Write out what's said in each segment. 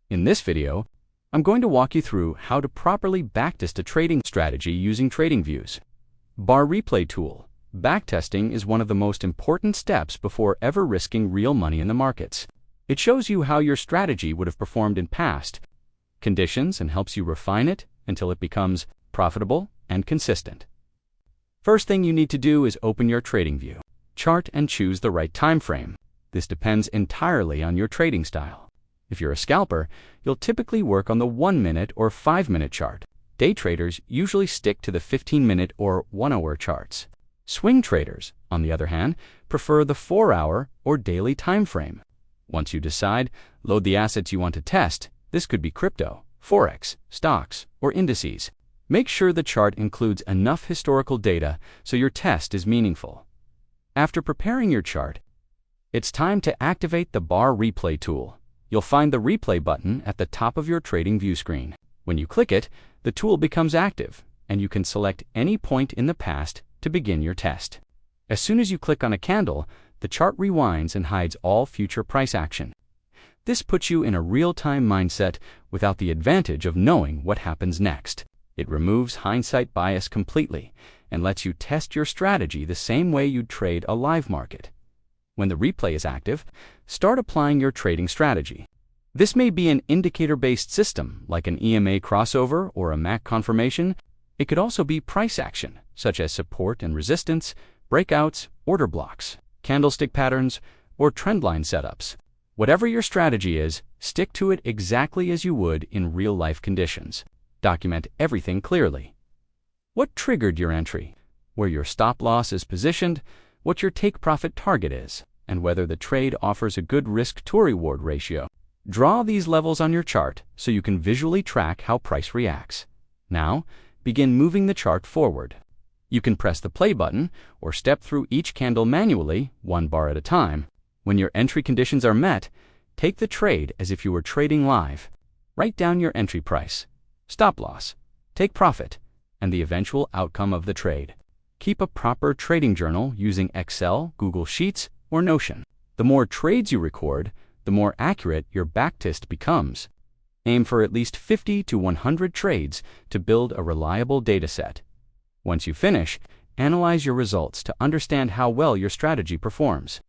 In this video, I'm going to walk you through how to properly backtest a trading strategy using TradingView's bar replay tool. Backtesting is one of the most important steps before ever risking real money in the markets. It shows you how your strategy would have performed in past conditions and helps you refine it until it becomes profitable and consistent. First thing you need to do is open your TradingView chart and choose the right time frame. This depends entirely on your trading style. If you're a scalper, you'll typically work on the 1-minute or 5-minute chart. Day traders usually stick to the 15-minute or 1-hour charts. Swing traders, on the other hand, prefer the 4-hour or daily time frame. Once you decide, load the assets you want to test. This could be crypto, forex, stocks, or indices. Make sure the chart includes enough historical data so your test is meaningful. After preparing your chart, it's time to activate the bar replay tool. You'll find the replay button at the top of your TradingView screen. When you click it, the tool becomes active, and you can select any point in the past to begin your test. As soon as you click on a candle, the chart rewinds and hides all future price action. This puts you in a real-time mindset without the advantage of knowing what happens next. It removes hindsight bias completely and lets you test your strategy the same way you'd trade a live market. When the replay is active, start applying your trading strategy. This may be an indicator-based system like an EMA crossover or a MAC confirmation. It could also be price action, such as support and resistance, breakouts, order blocks, candlestick patterns, or trendline setups. Whatever your strategy is, stick to it exactly as you would in real-life conditions. Document everything clearly. What triggered your entry, where your stop loss is positioned, what your take-profit target is, and whether the trade offers a good risk-to-reward ratio. Draw these levels on your chart so you can visually track how price reacts. Now, begin moving the chart forward. You can press the play button or step through each candle manually, one bar at a time. When your entry conditions are met, take the trade as if you were trading live. Write down your entry price, stop loss, take profit, and the eventual outcome of the trade. Keep a proper trading journal using Excel, Google Sheets, or Notion. The more trades you record, the more accurate your backtest becomes. Aim for at least 50 to 100 trades to build a reliable data set. Once you finish, analyze your results to understand how well your strategy performs.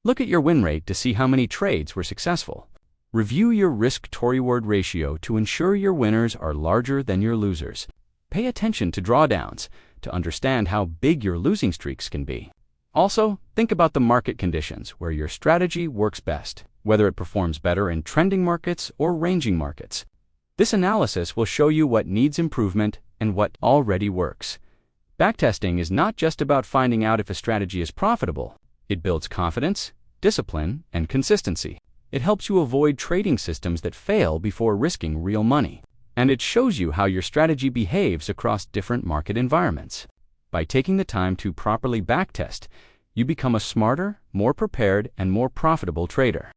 Look at your win rate to see how many trades were successful. Review your risk-to-reward ratio to ensure your winners are larger than your losers. Pay attention to drawdowns to understand how big your losing streaks can be. Also, think about the market conditions where your strategy works best, whether it performs better in trending markets or ranging markets. This analysis will show you what needs improvement and what already works. Backtesting is not just about finding out if a strategy is profitable. It builds confidence, discipline, and consistency. It helps you avoid trading systems that fail before risking real money. And it shows you how your strategy behaves across different market environments. By taking the time to properly backtest, you become a smarter, more prepared, and more profitable trader.